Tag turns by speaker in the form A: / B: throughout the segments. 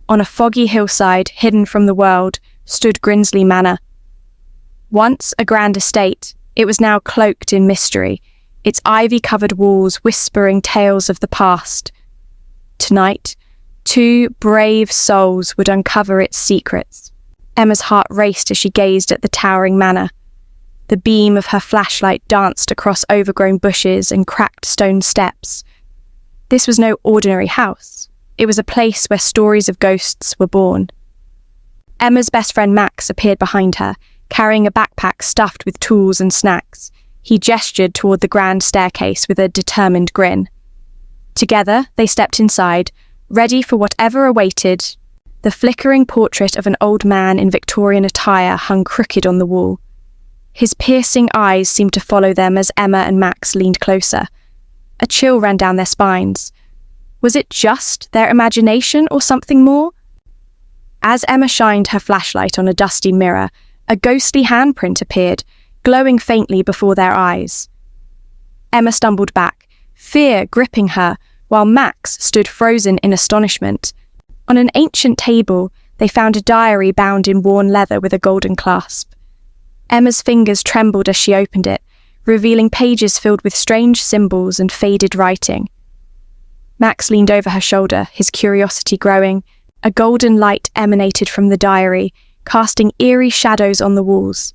A: On a foggy hillside, hidden from the world, stood Grinsley Manor. Once a grand estate, it was now cloaked in mystery, its ivy-covered walls whispering tales of the past. Tonight, two brave souls would uncover its secrets. Emma's heart raced as she gazed at the towering manor. The beam of her flashlight danced across overgrown bushes and cracked stone steps. This was no ordinary house. It was a place where stories of ghosts were born. Emma's best friend Max appeared behind her, carrying a backpack stuffed with tools and snacks. He gestured toward the grand staircase with a determined grin. Together, they stepped inside, ready for whatever awaited. The flickering portrait of an old man in Victorian attire hung crooked on the wall. His piercing eyes seemed to follow them as Emma and Max leaned closer. A chill ran down their spines. Was it just their imagination or something more? As Emma shined her flashlight on a dusty mirror, a ghostly handprint appeared, glowing faintly before their eyes. Emma stumbled back, fear gripping her, while Max stood frozen in astonishment. On an ancient table, they found a diary bound in worn leather with a golden clasp. Emma's fingers trembled as she opened it, revealing pages filled with strange symbols and faded writing. Max leaned over her shoulder, his curiosity growing. A golden light emanated from the diary, casting eerie shadows on the walls.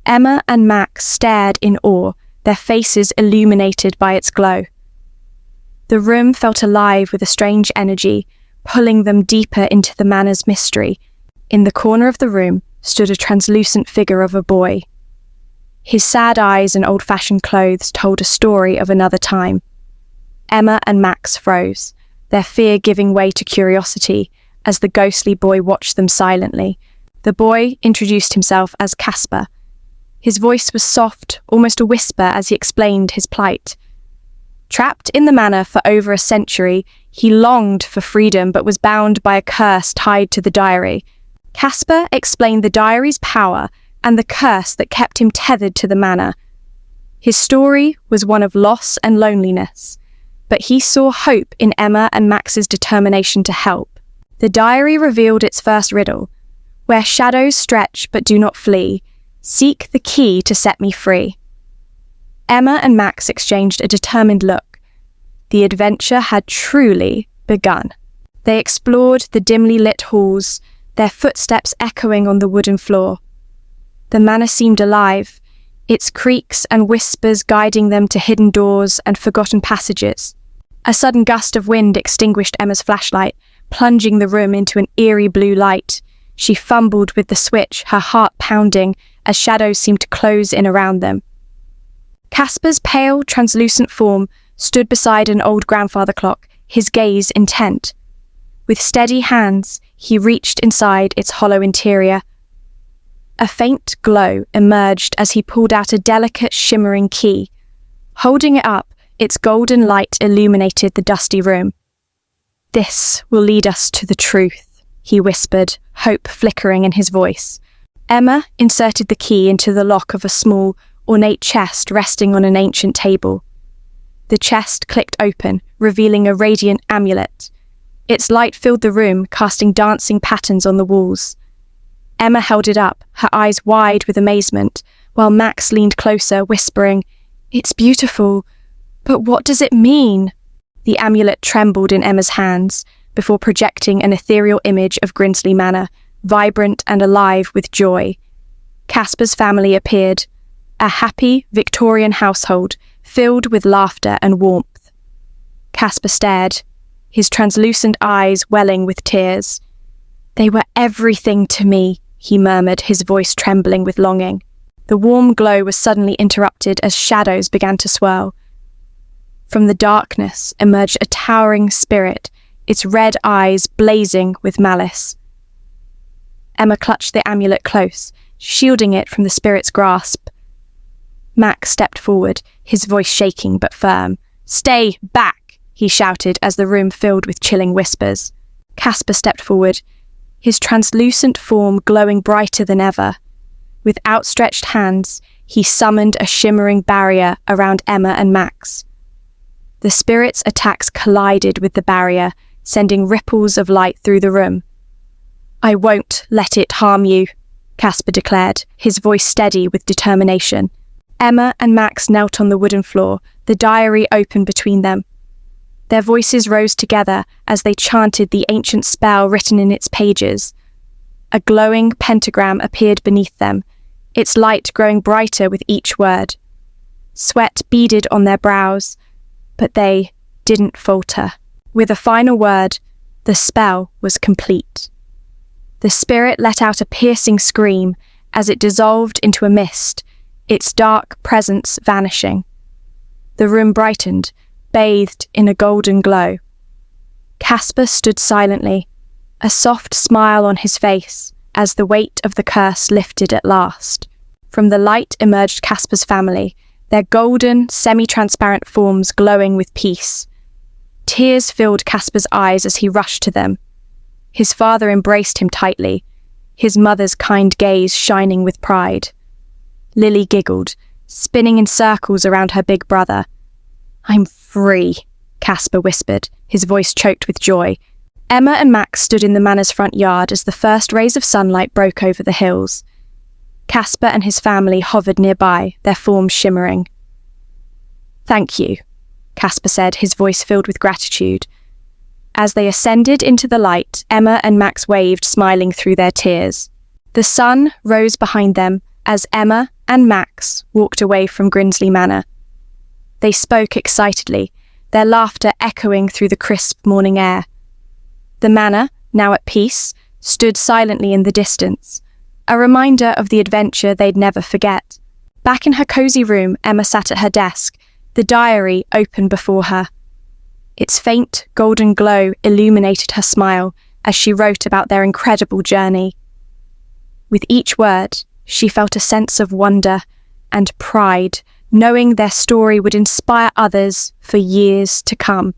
A: Emma and Max stared in awe, their faces illuminated by its glow. The room felt alive with a strange energy, pulling them deeper into the manor's mystery. In the corner of the room stood a translucent figure of a boy. His sad eyes and old-fashioned clothes told a story of another time. Emma and Max froze, their fear giving way to curiosity as the ghostly boy watched them silently. The boy introduced himself as Casper. His voice was soft, almost a whisper as he explained his plight. Trapped in the manor for over a century, he longed for freedom but was bound by a curse tied to the diary. Casper explained the diary's power and the curse that kept him tethered to the manor. His story was one of loss and loneliness, but he saw hope in Emma and Max's determination to help. The diary revealed its first riddle: where shadows stretch but do not flee, seek the key to set me free. Emma and Max exchanged a determined look. The adventure had truly begun. They explored the dimly lit halls, their footsteps echoing on the wooden floor. The manor seemed alive, its creaks and whispers guiding them to hidden doors and forgotten passages. A sudden gust of wind extinguished Emma's flashlight, plunging the room into an eerie blue light. She fumbled with the switch, her heart pounding as shadows seemed to close in around them. Casper's pale, translucent form stood beside an old grandfather clock, his gaze intent. With steady hands, he reached inside its hollow interior. A faint glow emerged as he pulled out a delicate, shimmering key. Holding it up, its golden light illuminated the dusty room. "This will lead us to the truth," he whispered, hope flickering in his voice. Emma inserted the key into the lock of a small, ornate chest resting on an ancient table. The chest clicked open, revealing a radiant amulet. Its light filled the room, casting dancing patterns on the walls. Emma held it up, her eyes wide with amazement, while Max leaned closer, whispering, "It's beautiful, but what does it mean?" The amulet trembled in Emma's hands, before projecting an ethereal image of Grinsley Manor, vibrant and alive with joy. Casper's family appeared, a happy Victorian household filled with laughter and warmth. Casper stared, his translucent eyes welling with tears. "They were everything to me," he murmured, his voice trembling with longing. The warm glow was suddenly interrupted as shadows began to swirl. From the darkness emerged a towering spirit, its red eyes blazing with malice. Emma clutched the amulet close, shielding it from the spirit's grasp. Max stepped forward, his voice shaking but firm. "Stay back!" he shouted as the room filled with chilling whispers. Casper stepped forward, his translucent form glowing brighter than ever. With outstretched hands, he summoned a shimmering barrier around Emma and Max. The spirit's attacks collided with the barrier, sending ripples of light through the room. "I won't let it harm you," Casper declared, his voice steady with determination. Emma and Max knelt on the wooden floor, the diary open between them. Their voices rose together as they chanted the ancient spell written in its pages. A glowing pentagram appeared beneath them, its light growing brighter with each word. Sweat beaded on their brows, but they didn't falter. With a final word, the spell was complete. The spirit let out a piercing scream as it dissolved into a mist, its dark presence vanishing. The room brightened, bathed in a golden glow. Casper stood silently, a soft smile on his face as the weight of the curse lifted at last. From the light emerged Casper's family, their golden, semi-transparent forms glowing with peace. Tears filled Casper's eyes as he rushed to them. His father embraced him tightly, his mother's kind gaze shining with pride. Lily giggled, spinning in circles around her big brother. "I'm free," Casper whispered, his voice choked with joy. Emma and Max stood in the manor's front yard as the first rays of sunlight broke over the hills. Casper and his family hovered nearby, their forms shimmering. "Thank you," Casper said, his voice filled with gratitude. As they ascended into the light, Emma and Max waved, smiling through their tears. The sun rose behind them as Emma and Max walked away from Grinsley Manor. They spoke excitedly, their laughter echoing through the crisp morning air. The manor, now at peace, stood silently in the distance, a reminder of the adventure they'd never forget. Back in her cozy room, Emma sat at her desk, the diary open before her. Its faint golden glow illuminated her smile as she wrote about their incredible journey. With each word, she felt a sense of wonder and pride, knowing their story would inspire others for years to come.